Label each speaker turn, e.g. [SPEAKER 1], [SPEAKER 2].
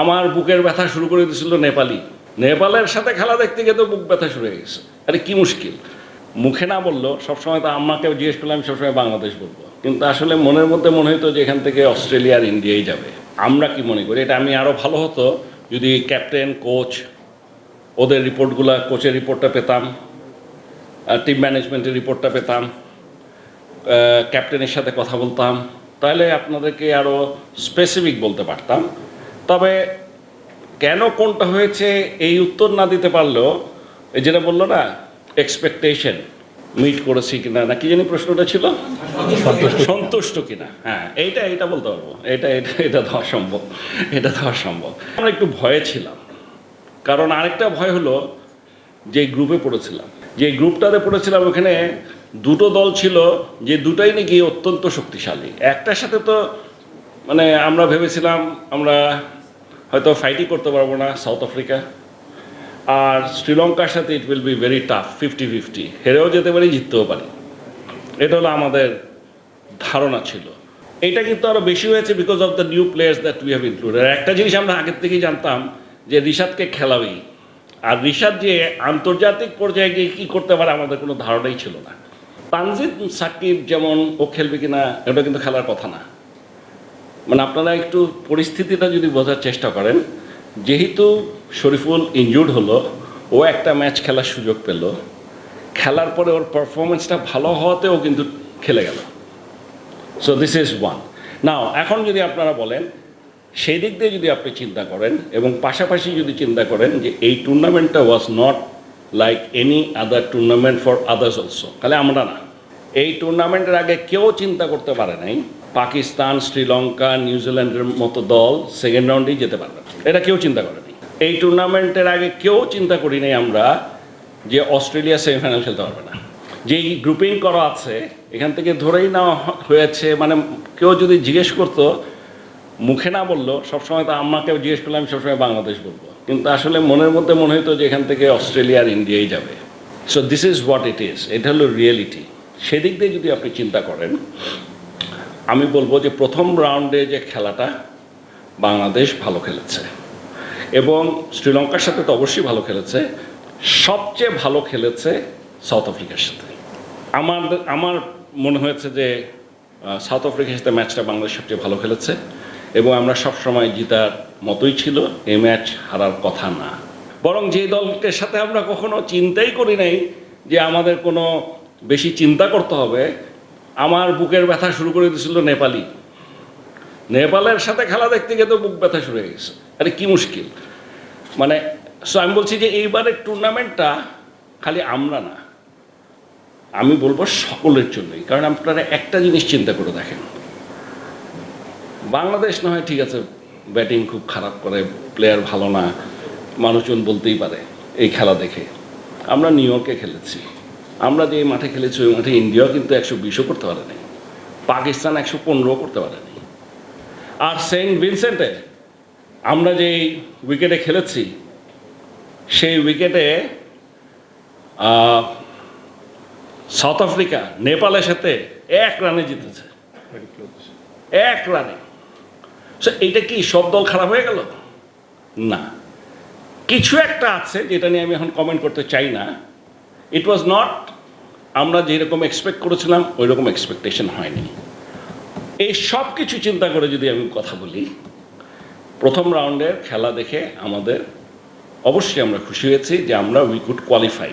[SPEAKER 1] আমার বুকের ব্যথা শুরু করে দিয়েছিল নেপালের সাথে খেলা দেখতে গিয়ে তো বুক ব্যথা শুরু হয়ে গেছে। আরে কি মুশকিল, মুখে না বললো, সবসময় তো আম্মাকে জিজ্ঞেস করলে আমি সবসময় বাংলাদেশ বলবো, কিন্তু আসলে মনের মধ্যে মনে হতো যে এখান থেকে অস্ট্রেলিয়া আর ইন্ডিয়াই যাবে। আমরা কি মনে করি, এটা আমি আরও ভালো হতো যদি ক্যাপ্টেন, কোচ, ওদের রিপোর্টগুলো, কোচের রিপোর্টটা পেতাম, টিম ম্যানেজমেন্টের রিপোর্টটা পেতাম, ক্যাপ্টেনের সাথে কথা বলতাম, তাহলে আপনাদেরকে আরও স্পেসিফিক বলতে পারতাম। তবে কেন কোনটা হয়েছে এই উত্তর না দিতে পারলেও, এই যেটা বললো না, এক্সপেকটেশন মিট করেছি কিনা, না কি জানি প্রশ্নটা ছিল, সন্তুষ্ট কিনা, হ্যাঁ এইটা বলতে পারবো, এটা দেওয়া সম্ভব। আমরা একটু ভয়ে ছিলাম, কারণ আরেকটা ভয় হলো যে গ্রুপে পড়েছিলাম, যে গ্রুপটাতে পড়েছিলাম ওখানে দুটো দল ছিল যে দুটাই নাকি অত্যন্ত শক্তিশালী। একটার সাথে তো মানে আমরা ভেবেছিলাম আমরা হয়তো ফাইটই করতে পারবো না, সাউথ আফ্রিকা, আর শ্রীলঙ্কার সাথে it will be very tough, 50-50, হেরেও যেতে পারি, জিততেও পারি, এটা হলো আমাদের ধারণা ছিল। এটা কিন্তু আরও বেশি হয়েছে because of the new players that we have included. একটা জিনিস আমরা আগের থেকেই জানতাম যে রিশাদকে খেলাবেই, আর রিশাদ যে আন্তর্জাতিক পর্যায়ে গিয়ে কী করতে পারে আমাদের কোনো ধারণাই ছিল না। তানজিদ সাকিব যেমন ও খেলবে কিনা এটা কিন্তু খেলার কথা না। মানে আপনারা একটু পরিস্থিতিটা যদি বোঝার চেষ্টা করেন, যেহেতু শরীফুল ইনজুর্ড হলো, ও একটা ম্যাচ খেলার সুযোগ পেল, খেলার পরে ওর পারফরমেন্সটা ভালো হওয়াতেও কিন্তু খেলে গেল। So this is one. Now এখন যদি আপনারা বলেন, সেই দিক দিয়ে যদি আপনি চিন্তা করেন এবং পাশাপাশি যদি চিন্তা করেন যে এই টুর্নামেন্টটা was not like any other tournament for others also, তাহলে আমরা না, এই টুর্নামেন্টের আগে কেউ চিন্তা করতে পারে নাই পাকিস্তান, শ্রীলঙ্কা, নিউজিল্যান্ডের মতো দল সেকেন্ড রাউন্ডেই যেতে পারবে, এটা কেউ চিন্তা করেনি। এই টুর্নামেন্টের আগে কেউ চিন্তা করি নাই আমরা যে অস্ট্রেলিয়া সেমিফাইনাল খেলতে পারবে না। যেই গ্রুপিং করা আছে এখান থেকে ধরেই নেওয়া হয়েছে, মানে কেউ যদি জিজ্ঞেস করতো, মুখে না বললো, সবসময় তো আম্মাকে জিজ্ঞেস করলে আমি সবসময় বাংলাদেশ বলবো, কিন্তু আসলে মনের মধ্যে মনে হতো যে এখান থেকে অস্ট্রেলিয়া আর ইন্ডিয়াই যাবে। So this is what it is, এটা হলো রিয়েলিটি। সেদিক দিয়ে যদি আপনি চিন্তা করেন, আমি বলবো যে প্রথম রাউন্ডে যে খেলাটা বাংলাদেশ ভালো খেলেছে এবং শ্রীলঙ্কার সাথে তো অবশ্যই ভালো খেলেছে, সবচেয়ে ভালো খেলেছে সাউথ আফ্রিকার সাথে। আমার মনে হয়েছে যে সাউথ আফ্রিকার সাথে ম্যাচটা বাংলাদেশ সবচেয়ে ভালো খেলেছে এবং আমরা সবসময় জিতার মতোই ছিল, এই ম্যাচ হারার কথা না। বরং যে দলকে সাথে আমরা কখনো চিন্তাই করি নাই যে আমাদের কোনো বেশি চিন্তা করতে হবে, আমার বুকের ব্যথা শুরু করে দিয়েছিল নেপালের সাথে খেলা দেখতে গিয়ে তো বুক ব্যথা শুরু হয়ে গেছে। আরে কি মুশকিল, মানে সো আমি বলছি যে এইবারের টুর্নামেন্টটা খালি আমরা না, আমি বলবো সকলের জন্যই। কারণ আপনারা একটা জিনিস চিন্তা করে দেখেন, বাংলাদেশ না হয় ঠিক আছে ব্যাটিং খুব খারাপ করে, প্লেয়ার ভালো না, মানুষজন বলতেই পারে এই খেলা দেখে। আমরা নিউ ইয়র্কে খেলেছি, আমরা যে মাঠে খেলেছি ওই মাঠে ইন্ডিয়াও কিন্তু 120ও করতে পারেনি, পাকিস্তান 115ও করতে পারেনি। আর সেন্ট ভিনসেন্টে আমরা যে উইকেটে খেলেছি, সেই উইকেটে সাউথ আফ্রিকা নেপালের সাথে 1 রানে জিতেছে, 1 রানে। সো এইটা কি সব দল খারাপ হয়ে গেল? না, কিছু একটা আছে যেটা নিয়ে আমি এখন কমেন্ট করতে চাই না। ইট ওয়াজ নট, আমরা যেরকম এক্সপেক্ট করেছিলাম ওই রকম এক্সপেকটেশন হয়নি। এই সব কিছু চিন্তা করে যদি আমি কথা বলি, প্রথম রাউন্ডের খেলা দেখে আমাদের অবশ্যই আমরা খুশি হয়েছি যে আমরা উই কুড কোয়ালিফাই।